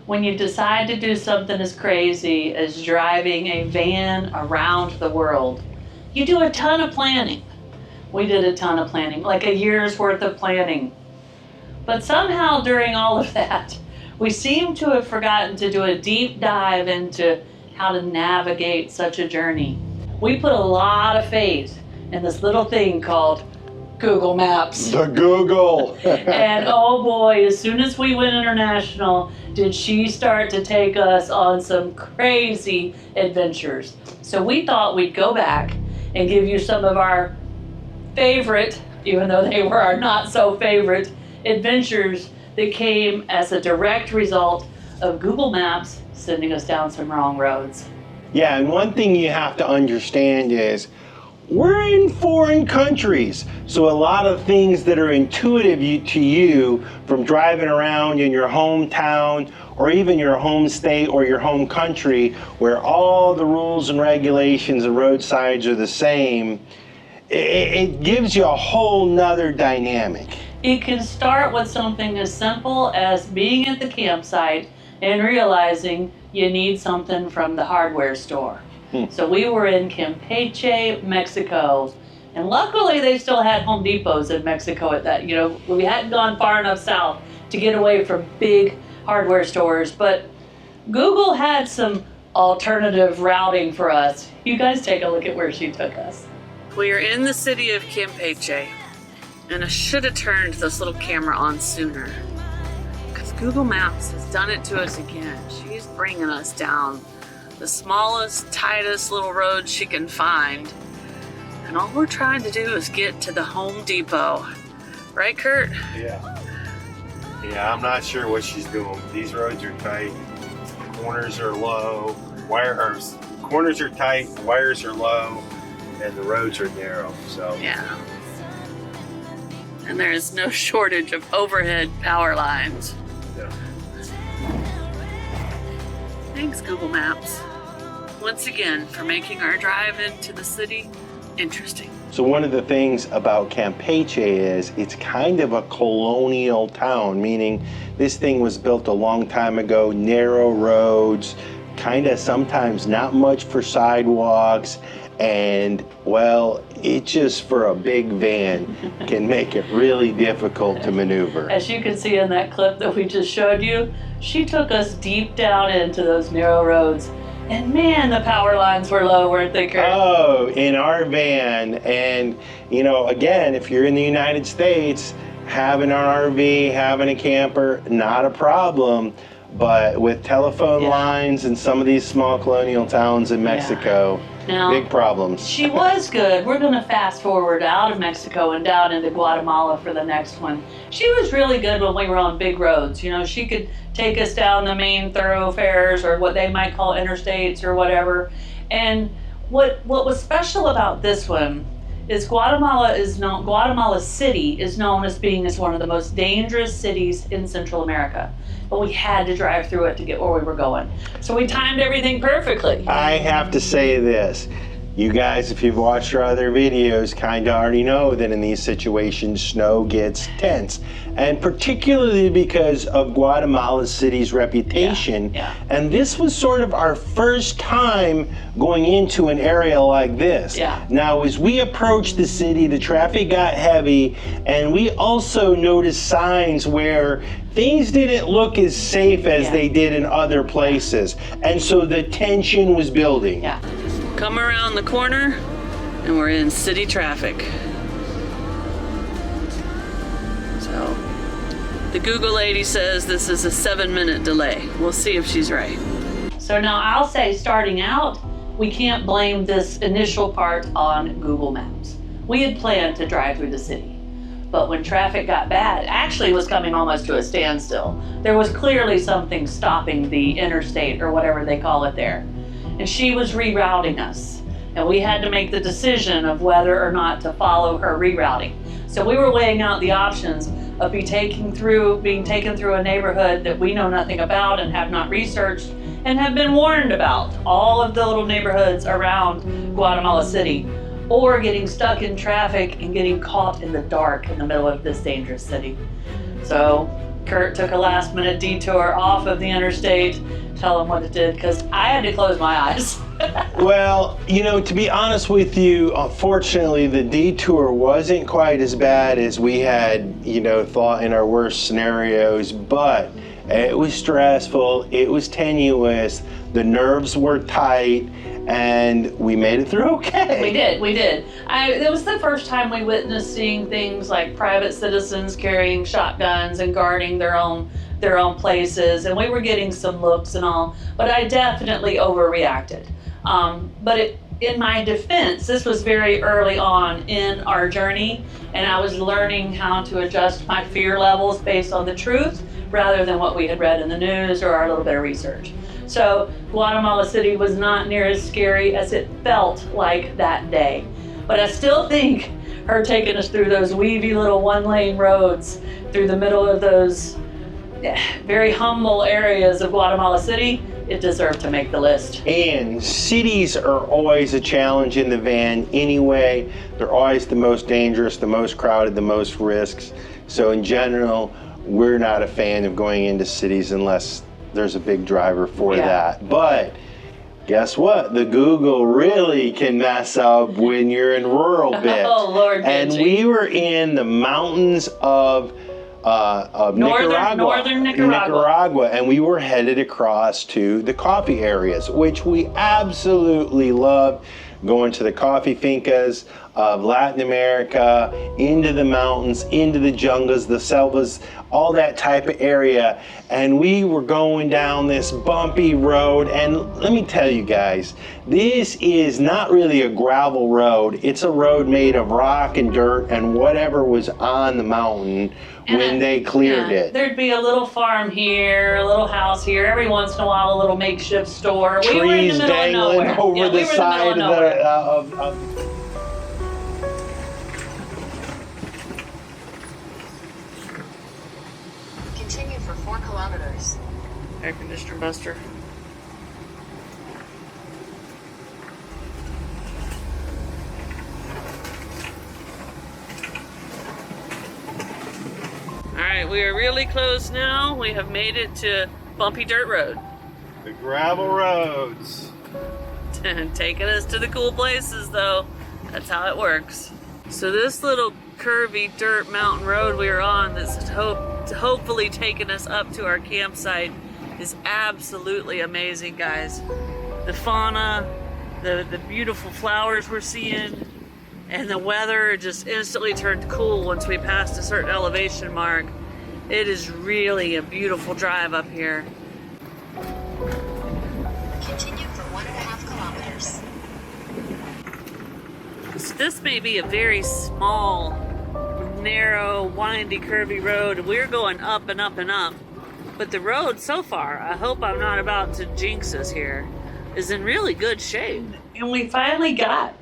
when you decide to do something as crazy as driving a van around the world, you do a ton of planning. We did a ton of planning, like a year's worth of planning. But somehow during all of that, we seem to have forgotten to do a deep dive into how to navigate such a journey. We put a lot of faith in this little thing called Google Maps. The Google. And oh boy, as soon as we went international, did she start to take us on some crazy adventures. So we thought we'd go back and give you some of our favorite, even though they were our not so favorite, adventures that came as a direct result of Google Maps sending us down some wrong roads. Yeah, and one thing you have to understand is we're in foreign countries, so a lot of things that are intuitive to you from driving around in your hometown or even your home state or your home country where all the rules and regulations and road signs are the same, it gives you a whole nother dynamic. It can start with something as simple as being at the campsite and realizing you need something from the hardware store. So we were in Campeche, Mexico, and luckily they still had Home Depots in Mexico at that. You know, we hadn't gone far enough south to get away from big hardware stores, but Google had some alternative routing for us. You guys take a look at where she took us. We are in the city of Campeche, and I should have turned this little camera on sooner, because Google Maps has done it to us again. She's bringing us down the smallest, tightest little road she can find. And all we're trying to do is get to the Home Depot. Right, Curt? Yeah. Yeah, I'm not sure what she's doing. These roads are tight, corners are low, corners are tight, wires are low, and the roads are narrow, so. Yeah. And there is no shortage of overhead power lines. Yeah. Thanks, Google Maps, once again, for making our drive into the city interesting. So one of the things about Campeche is it's kind of a colonial town, meaning this thing was built a long time ago, narrow roads, kind of sometimes not much for sidewalks, and well, it just for a big van can make it really difficult to maneuver. As you can see in that clip that we just showed you, she took us deep down into those narrow roads. And man, the power lines were low, weren't they, Curt? Oh, in our van. And, you know, again, if you're in the United States, having an RV, having a camper, not a problem. But with telephone lines in some of these small colonial towns in Mexico, now, big problems. She was good. We're going to fast forward out of Mexico and down into Guatemala for the next one. She was really good when we were on big roads. You know, she could take us down the main thoroughfares or what they might call interstates or whatever. And what was special about this one is Guatemala City is known as being one of the most dangerous cities in Central America. But we had to drive through it to get where we were going. So we timed everything perfectly. I have to say this. You guys, if you've watched our other videos, kind of already know that in these situations, snow gets tense. And particularly because of Guatemala City's reputation. And this was sort of our first time going into an area like this. Now, as we approached the city, the traffic got heavy, and we also noticed signs where things didn't look as safe as they did in other places. And so the tension was building. Come around the corner and we're in city traffic. So the Google lady says this is a 7-minute delay. We'll see if she's right. So now I'll say, starting out, we can't blame this initial part on Google Maps. We had planned to drive through the city. But when traffic got bad, actually was coming almost to a standstill. There was clearly something stopping the interstate or whatever they call it there. And she was rerouting us. And we had to make the decision of whether or not to follow her rerouting. So we were weighing out the options of being taken through a neighborhood that we know nothing about and have not researched and have been warned about, all of the little neighborhoods around Guatemala City, or getting stuck in traffic and getting caught in the dark in the middle of this dangerous city. So Curt took a last minute detour off of the interstate. Tell him what it did, because I had to close my eyes. Well, you know, to be honest with you, unfortunately, the detour wasn't quite as bad as we had, you know, thought in our worst scenarios, but it was stressful, it was tenuous, the nerves were tight, and we made it through okay. We did. It was the first time we witnessed seeing things like private citizens carrying shotguns and guarding their own places, and we were getting some looks and all, but I definitely overreacted. But in my defense, this was very early on in our journey, and I was learning how to adjust my fear levels based on the truth rather than what we had read in the news or our little bit of research. So Guatemala City was not near as scary as it felt like that day. But I still think her taking us through those weavy little one-lane roads through the middle of those very humble areas of Guatemala City, it deserved to make the list. And cities are always a challenge in the van anyway. They're always the most dangerous, the most crowded, the most risks. So in general, we're not a fan of going into cities unless there's a big driver for that. But guess what? The Google really can mess up when you're in rural bits. Oh, Lord, and we were in the mountains of northern Nicaragua, and we were headed across to the coffee areas, which we absolutely love. Going to the coffee fincas of Latin America, into the mountains, into the jungles, the selvas, all that type of area. And we were going down this bumpy road, and let me tell you guys, this is not really a gravel road. It's a road made of rock and dirt and whatever was on the mountain when they cleared it. There'd be a little farm here, a little house here, every once in a while a little makeshift store. Trees we were in the middle dangling of nowhere. over the side of Continue for 4 kilometers. Air conditioner buster. Alright, we are really close now. We have made it to bumpy dirt road. the gravel roads. Taking us to the cool places though. That's how it works. So this little curvy dirt mountain road we are on that's hopefully taking us up to our campsite is absolutely amazing, guys. The fauna, the beautiful flowers we're seeing, and the weather just instantly turned cool once we passed a certain elevation mark. It is really a beautiful drive up here. Continue for 1.5 kilometers. So this may be a very small, narrow, windy, curvy road. We're going up and up and up. But the road so far, I hope I'm not about to jinx us here, is in really good shape. And we finally got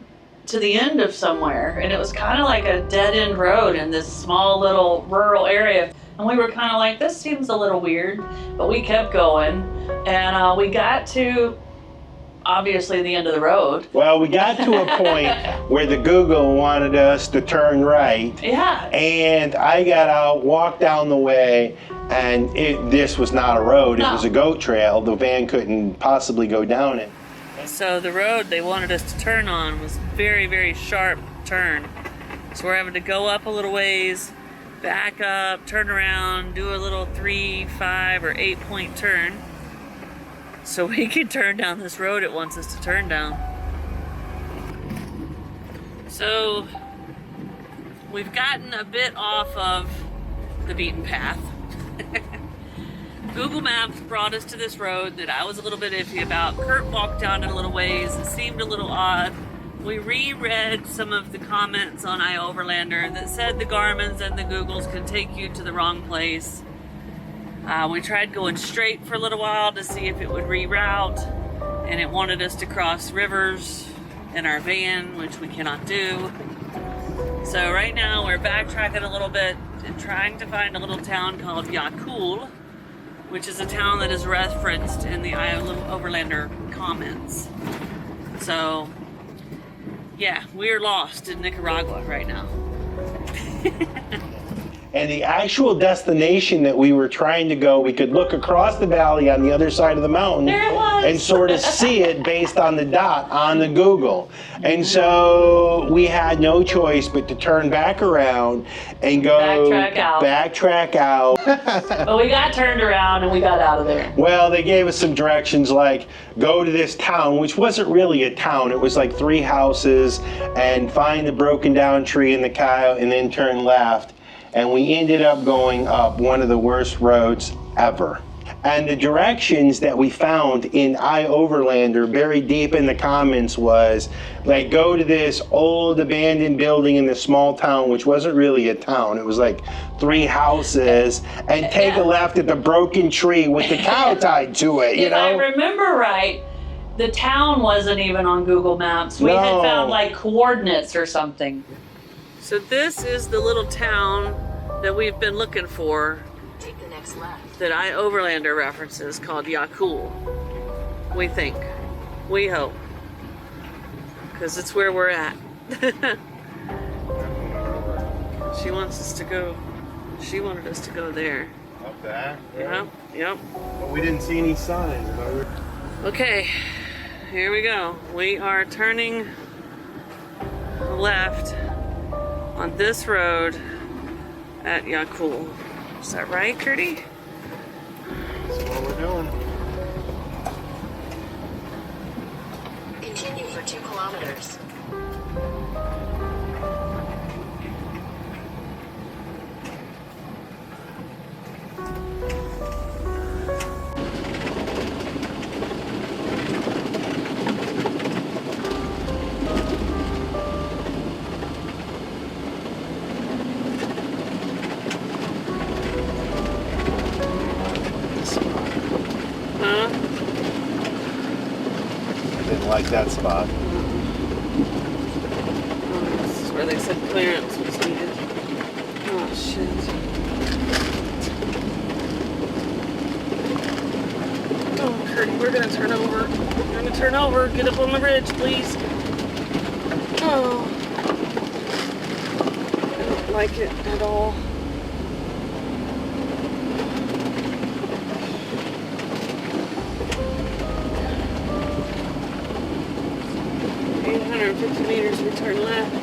to the end of somewhere, and it was kind of like a dead-end road in this small little rural area. And we were kind of like, this seems a little weird, but we kept going. And we got to, obviously, the end of the road. Well, we got to a point where the Google wanted us to turn right. Yeah. And I got out, walked down the way, and this was not a road, No. It was a goat trail. The van couldn't possibly go down it. So the road they wanted us to turn on was very, very sharp turn. So we're having to go up a little ways, back up, turn around, do a little 3, 5, or 8 point turn. So we can turn down this road it wants us to turn down. So we've gotten a bit off of the beaten path. Google Maps brought us to this road that I was a little bit iffy about. Curt walked down it a little ways. It seemed a little odd. We reread some of the comments on iOverlander that said the Garmin's and the Googles can take you to the wrong place. We tried going straight for a little while to see if it would reroute, and it wanted us to cross rivers in our van, which we cannot do. So right now we're backtracking a little bit and trying to find a little town called Yakul, which is a town that is referenced in the iOverlander comments. So, yeah, we're lost in Nicaragua right now. And the actual destination that we were trying to go, we could look across the valley on the other side of the mountain There it was. and sort of see it based on the dot on the Google. And so we had no choice but to turn back around and go backtrack out. But we got turned around and we got out of there. Well, they gave us some directions like go to this town, which wasn't really a town. It was like 3 houses, and find the broken down tree in the coyote and then turn left. And we ended up going up one of the worst roads ever. And the directions that we found in iOverlander, buried deep in the comments, was like go to this old abandoned building in this small town, which wasn't really a town. It was like 3 houses, and take a left at the broken tree with the cow tied to it. You know? If I remember right, the town wasn't even on Google Maps. We had found like coordinates or something. So this is the little town that we've been looking for. Take the next left. That iOverlander references, called Yakul. We think. We hope. Because it's where we're at. She wants us to go. She wanted us to go there. Up that? Yep. Yep. But we didn't see any signs. Okay. Here we go. We are turning left on this road at Yakul. Is that right, Curdy? That's what we're doing. Continue for 2 kilometers. Didn't like that spot. This is where they said clearance was needed. Oh, shit. Oh, Curdy, we're gonna turn over. We're gonna turn over. Get up on the ridge, please. Oh. I don't like it at all. Meters, we turn left.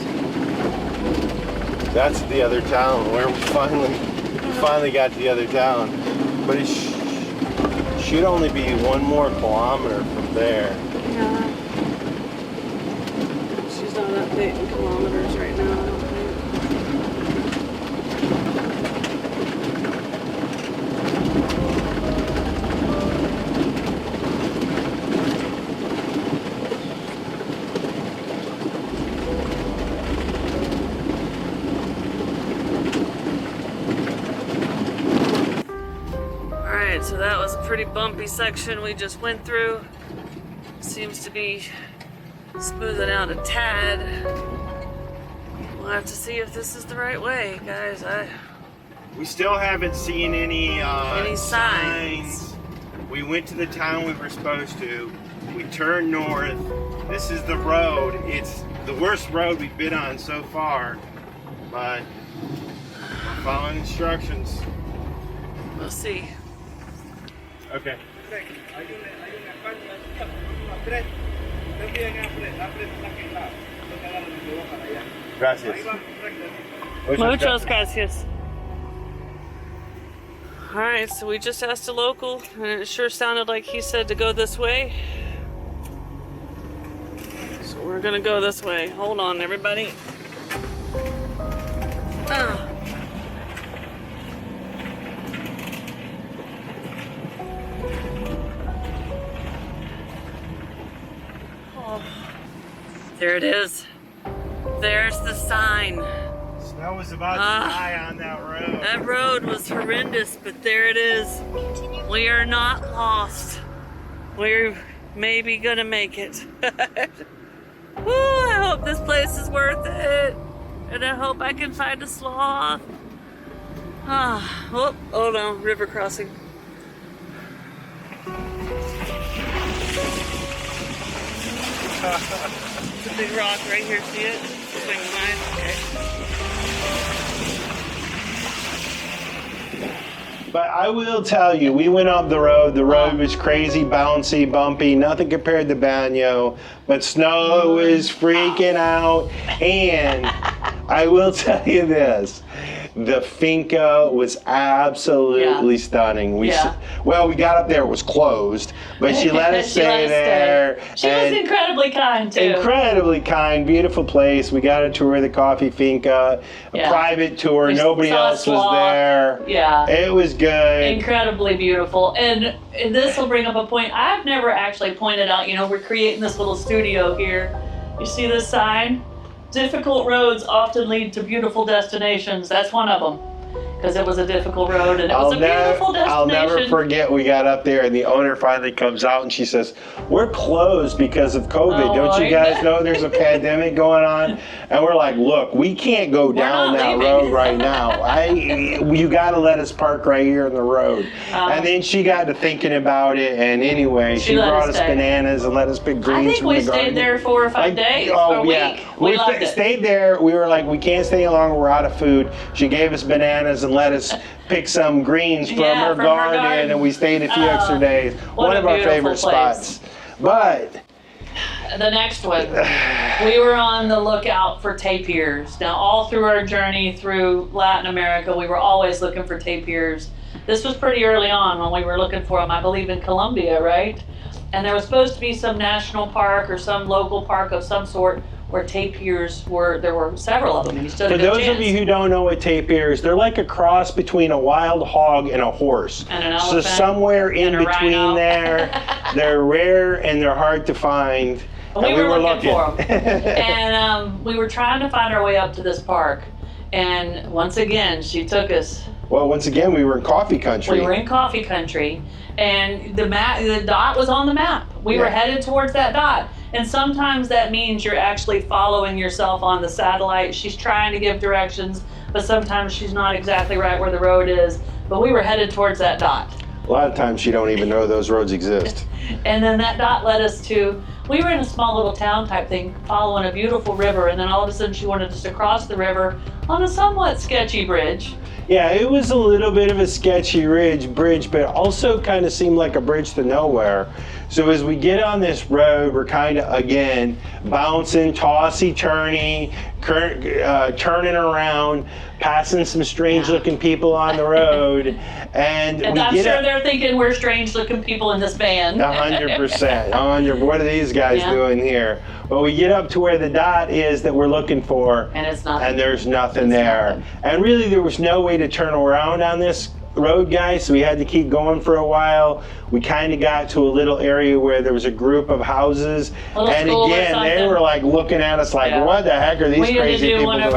That's the other town where we finally got to the other town. But it should only be 1 more kilometer from there. Yeah. She's not updating kilometers right now, I don't think. So that was a pretty bumpy section we just went through. Seems to be smoothing out a tad. We'll have to see if this is the right way, guys. We still haven't seen any signs. We went to the town we were supposed to. We turned north. This is the road. It's the worst road we've been on so far, but we're following instructions. We'll see. Okay. Gracias. Muchas gracias. Alright, so we just asked a local, and it sure sounded like he said to go this way. So we're gonna go this way. Hold on, everybody. Ah. There it is. There's the sign. Snow was about to die on that road. That road was horrendous, but there it is. We are not lost. We're maybe gonna make it. Woo, I hope this place is worth it. And I hope I can find a sloth. Oh no, river crossing. It's a big rock right here, see it? Swing mine, okay. But I will tell you, we went up the road. The road was crazy, bouncy, bumpy, nothing compared to Baño. But snow was freaking out. And I will tell you this. The Finca was absolutely stunning. We got up there, it was closed, but she let us stay there. She was incredibly kind too. Incredibly kind, beautiful place. We got a tour of the coffee Finca, a private tour. Nobody else was there. Yeah. It was good. Incredibly beautiful. And this will bring up a point I've never actually pointed out. You know, we're creating this little studio here. You see this sign? Difficult roads often lead to beautiful destinations. That's one of them. Because it was a difficult road and it was a beautiful destination. I'll never forget, we got up there and the owner finally comes out and she says, we're closed because of COVID. Don't you guys know there's a pandemic going on? And we're like, look, we can't go down that road right now. You got to let us park right here in the road. And then she got to thinking about it, and anyway, she brought us bananas and let us pick greens from the garden. I think we stayed there 4 or 5 days or a week. We loved it. Stayed there. We were like, we can't stay any longer. We're out of food. She gave us bananas and let us pick some greens from her garden, and we stayed a few extra days. One of our favorite spots. But the next one, we were on the lookout for tapirs. Now, all through our journey through Latin America, we were always looking for tapirs. This was pretty early on when we were looking for them, I believe in Colombia, right? And there was supposed to be some national park or some local park of some sort where tapirs were. There were several of them. And you stood a good chance. For those of you who don't know what tapirs, they're like a cross between a wild hog and a horse. And an elephant. So somewhere in between there, they're rare and they're hard to find. And we were looking for them. And we were trying to find our way up to this park. And once again, she took us. Well, once again, we were in coffee country. We were in coffee country. And the dot was on the map. We were headed towards that dot. And sometimes that means you're actually following yourself on the satellite. She's trying to give directions, but sometimes she's not exactly right where the road is. But we were headed towards that dot. A lot of times you don't even know those roads exist. And then that dot led us to, we were in a small little town type thing, following a beautiful river, and then all of a sudden she wanted us to cross the river on a somewhat sketchy bridge. Yeah, it was a little bit of a sketchy bridge, but also kind of seemed like a bridge to nowhere. So as we get on this road, we're kind of, again, bouncing, tossy-turny, turning around, passing some strange-looking people on the road. And I'm sure they're thinking we're strange-looking people in this van. 100%. What are these guys doing here? But we get up to where the dot is that we're looking for, and it's nothing. And there's nothing there. And really, there was no way to turn around on this road, guys, so we had to keep going for a while. We kind of got to a little area where there was a group of houses, and again, they were like looking at us like, what the heck are these crazy people doing?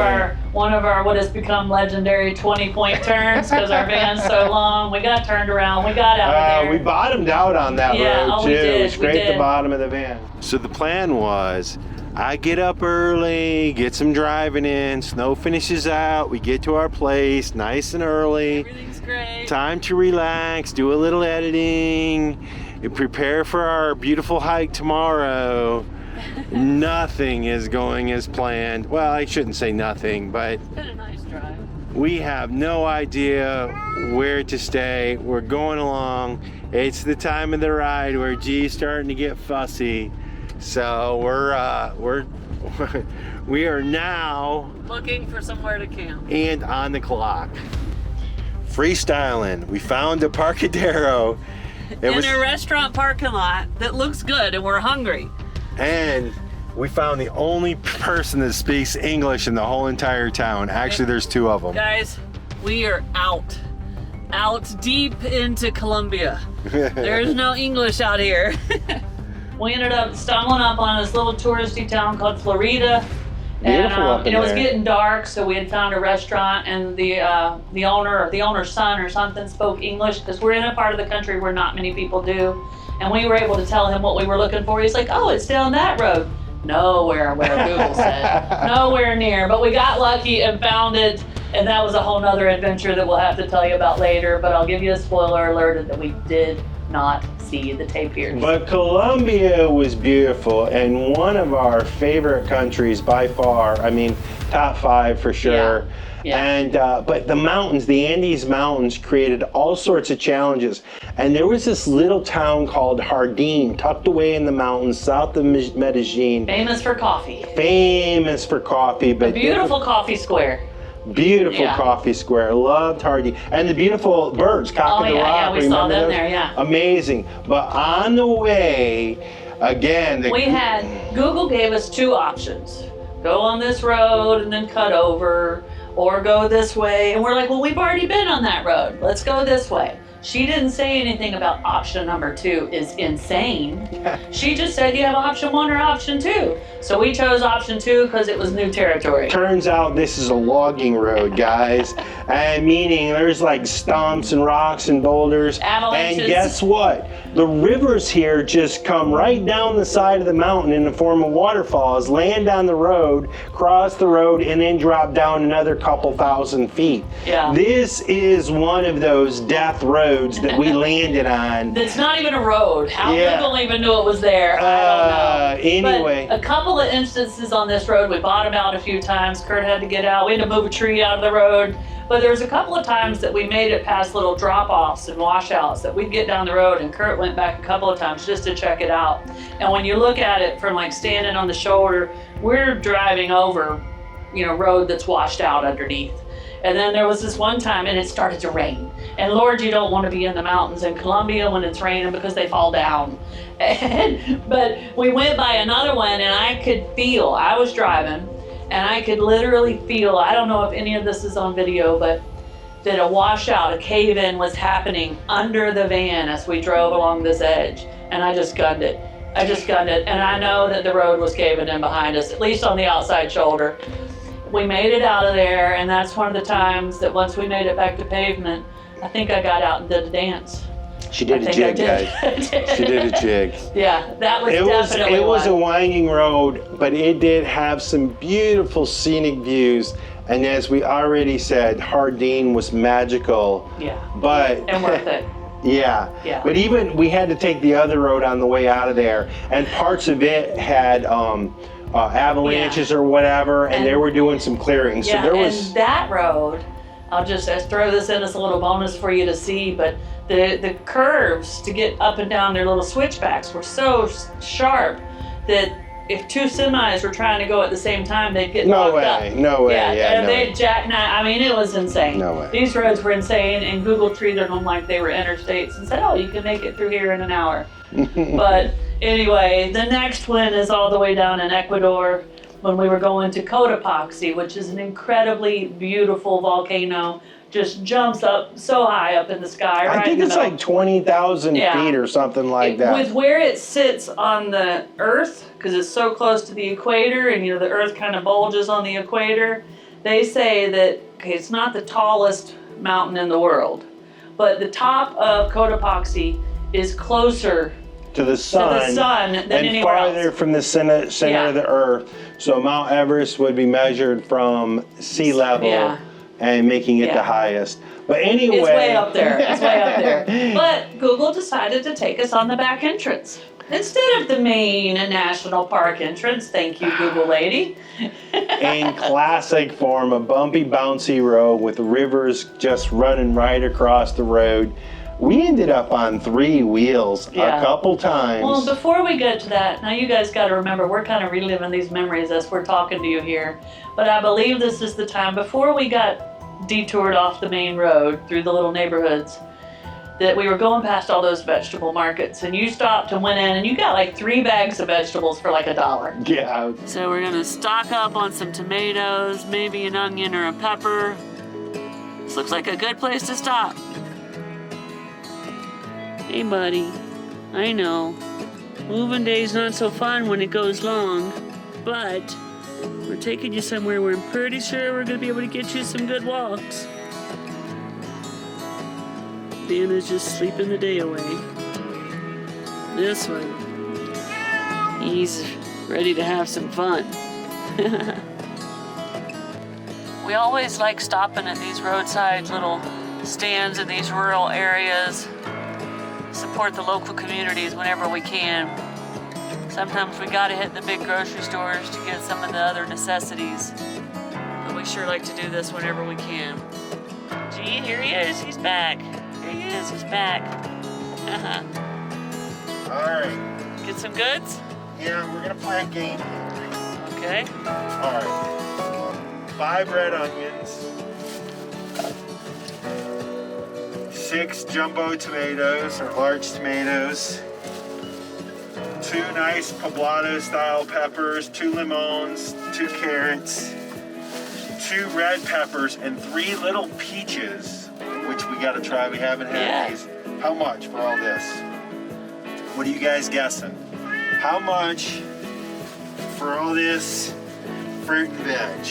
One of our what has become legendary 20-point turns because our van's so long. We got turned around. We got out of there. We bottomed out on that road too. We scraped the bottom of the van. So the plan was, I get up early, get some driving in, snow finishes out, we get to our place nice and early. Everything's great. Time to relax, do a little editing, and prepare for our beautiful hike tomorrow. Nothing is going as planned. Well, I shouldn't say nothing, but it's been a nice drive. We have no idea where to stay. We're going along. It's the time of the ride where G's starting to get fussy. So we are now looking for somewhere to camp and on the clock. Freestyling. We found a Parkadero. In a restaurant parking lot that looks good, and we're hungry. And we found the only person that speaks English in the whole entire town. Actually, there's 2 of them. Guys, we are out deep into Colombia. There's no English out here. We ended up stumbling up on this little touristy town called Florida. And it was getting dark, so we had found a restaurant, and the owner or the owner's son or something spoke English, because we're in a part of the country where not many people do. And we were able to tell him what we were looking for. He's like, oh, it's down that road. Nowhere where Google said. Nowhere near. But we got lucky and found it, and that was a whole nother adventure that we'll have to tell you about later. But I'll give you a spoiler alert that we did not see the tapirs. But Colombia was beautiful and one of our favorite countries by far. I mean, top 5 for sure. Yeah. And but the mountains, the Andes Mountains, created all sorts of challenges. And there was this little town called Jardin, tucked away in the mountains, south of Medellin. Famous for coffee. Famous for coffee, but A beautiful coffee square. beautiful coffee square. Loved Jardin, and the beautiful birds, cock of the rock. Yeah, we saw them those? there. Yeah. Amazing. But on the way, again, Google gave us 2 options: go on this road and then cut over, or go this way. And we're like, well, we've already been on that road. Let's go this way. She didn't say anything about option number 2 is insane. She just said you have option 1 or option 2. So we chose option 2 because it was new territory. Turns out this is a logging road, guys. And meaning there's like stumps and rocks and boulders. Avalanches. And guess what? The rivers here just come right down the side of the mountain in the form of waterfalls, land on the road, cross the road, and then drop down another couple thousand feet. Yeah. This is one of those death roads that we landed on. It's not even a road. How Yeah. Google even knew it was there? I don't know. Anyway. But a couple of instances on this road, we bottomed out a few times. Curt had to get out. We had to move a tree out of the road. But there's a couple of times that we made it past little drop-offs and washouts that we'd get down the road, and Curt went back a couple of times just to check it out. And when you look at it from like standing on the shoulder, we're driving over, road that's washed out underneath. And then there was this one time, and it started to rain. And Lord, you don't want to be in the mountains in Colombia when it's raining because they fall down. But we went by another one, and I was driving, and I could literally feel, I don't know if any of this is on video, but that a washout, a cave-in was happening under the van as we drove along this edge. And I just gunned it. And I know that the road was caving in behind us, at least on the outside shoulder. We made it out of there, and that's one of the times that once we made it back to pavement, I think I got out and did a dance. She did a jig, guys. She did a jig. Yeah, that was definitely It was a one. winding road, but it did have some beautiful scenic views. And as we already said, Jardin was magical. Yeah, But and worth it. Yeah. Yeah. But even we had to take the other road on the way out of there, and parts of it had avalanches or whatever, and they were doing some clearing. So Yeah, there was. and that road, I'll just throw this in as a little bonus for you to see, but the curves to get up and down their little switchbacks were so sharp that if 2 semis were trying to go at the same time, they'd get No locked way, up. no way, and no they'd way. jackknife. I mean, it was insane. No way. These roads were insane, and Google treated them like they were interstates and said, oh, you can make it through here in an hour. But anyway, the next one is all the way down in Ecuador when we were going to Cotopaxi, which is an incredibly beautiful volcano. Just jumps up so high up in the sky. I think it's like 20,000 feet or something like that. With where it sits on the Earth, because it's so close to the equator, and the Earth kind of bulges on the equator, they say that it's not the tallest mountain in the world, but the top of Cotopaxi is closer to the sun, than and anywhere farther else. from the center of the Earth. So Mount Everest would be measured from sea level and making it the highest. But anyway, It's way up there. It's way up there. But Google decided to take us on the back entrance instead of the main national park entrance. Thank you, Google lady. in classic form, a bumpy, bouncy road with rivers just running right across the road. We ended up on 3 wheels a couple times. Well, before we get to that, now you guys got to remember, we're kind of reliving these memories as we're talking to you here. But I believe this is the time, before we got detoured off the main road through the little neighborhoods, that we were going past all those vegetable markets, and you stopped and went in, and you got like 3 bags of vegetables for like $1. Yeah. So we're gonna stock up on some tomatoes, maybe an onion or a pepper. This looks like a good place to stop. Hey buddy, I know, moving day's not so fun when it goes long, but we're taking you somewhere where I'm pretty sure we're gonna be able to get you some good walks. Dana's just sleeping the day away. This one, he's ready to have some fun. We always like stopping at these roadside little stands in these rural areas. support the local communities whenever we can. Sometimes we gotta hit the big grocery stores to get some of the other necessities. But we sure like to do this whenever we can. Gee, here he is. He's back. Here he is. He's back. All right. Get some goods? Yeah, we're gonna play a game. Okay. All right. 5 red onions. 6 jumbo tomatoes or large tomatoes. 2 nice poblano style peppers. 2 lemons. 2 carrots. 2 red peppers and 3 little peaches, which we gotta try. We haven't had these. How much for all this? What are you guys guessing? How much for all this fruit and veg?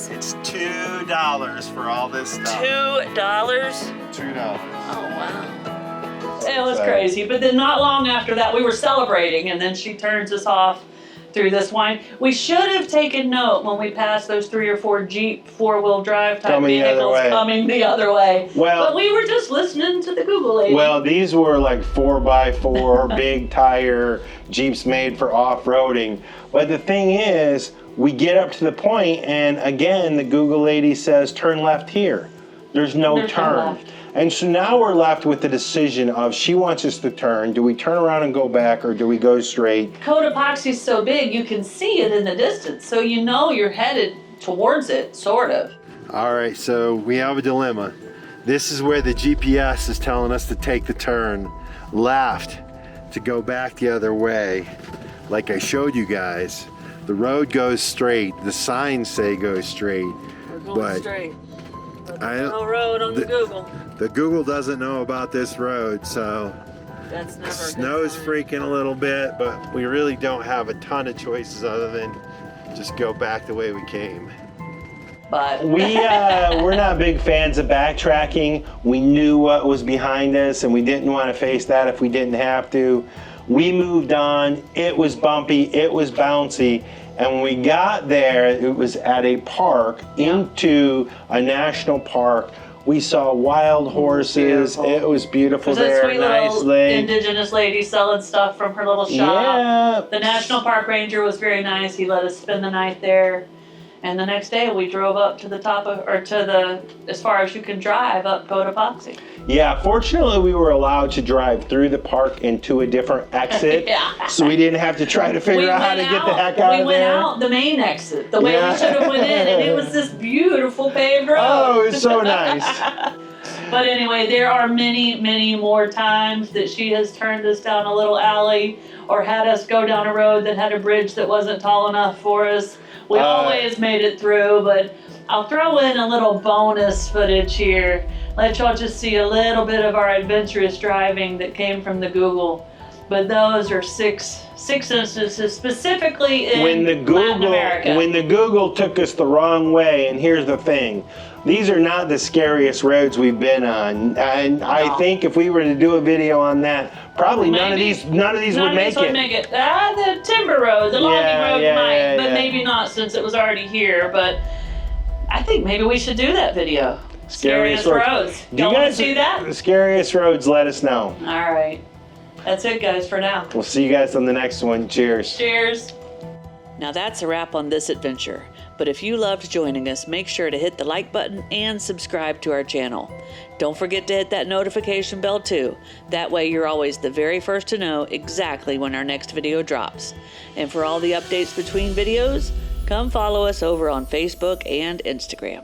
It's $2 for all this stuff. $2? $2. Oh, wow. It was crazy. But then not long after that, we were celebrating, and then she turns us off through this wine. We should have taken note when we passed those 3 or 4 Jeep 4-wheel drive type vehicles coming the other way. Well, but we were just listening to the Google lady. Well, these were like 4x4 big tire Jeeps made for off-roading. But the thing is, we get up to the point, and again, the Google lady says, turn left here. There's no turn. And so now we're left with the decision of, she wants us to turn. Do we turn around and go back, or do we go straight? Cotopaxi's so big, you can see it in the distance. So you know you're headed towards it, sort of. All right, so we have a dilemma. This is where the GPS is telling us to take the turn left to go back the other way. Like I showed you guys, the road goes straight. The signs say go straight. We're going straight. But there's no road on the Google. The Google doesn't know about this road, so that's never snow's freaking a little bit, but we really don't have a ton of choices other than just go back the way we came. But we're not big fans of backtracking. We knew what was behind us, and we didn't want to face that if we didn't have to. We moved on. It was bumpy. It was bouncy. And when we got there, it was at a park into a national park. We saw wild horses. Beautiful. It was beautiful there. There's a sweet little indigenous lady selling stuff from her little shop. Yeah. The national park ranger was very nice. He let us spend the night there. And the next day we drove up to the top of, or to the, as far as you can drive up Cotopaxi. Yeah, fortunately we were allowed to drive through the park into a different exit. Yeah. So we didn't have to try to figure out how to get the heck out of there. We went out the main exit, the way we should have went in, and it was this beautiful paved road. Oh, it was so nice. But anyway, there are many, many more times that she has turned us down a little alley or had us go down a road that had a bridge that wasn't tall enough for us. We always made it through, but I'll throw in a little bonus footage here. Let y'all just see a little bit of our adventurous driving that came from the Google. But those are six instances specifically in Latin America. When the Google took us the wrong way, and here's the thing. These are not the scariest roads we've been on. And I think if we were to do a video on that, probably none of these would make it. The timber road, the logging road might, but maybe not since it was already here. But I think maybe we should do that video. Scariest roads. Do you guys see that? The scariest roads, let us know. All right. That's it, guys, for now. We'll see you guys on the next one. Cheers. Cheers. Now that's a wrap on this adventure. But if you loved joining us, make sure to hit the like button and subscribe to our channel. Don't forget to hit that notification bell too. That way you're always the very first to know exactly when our next video drops. And for all the updates between videos, come follow us over on Facebook and Instagram.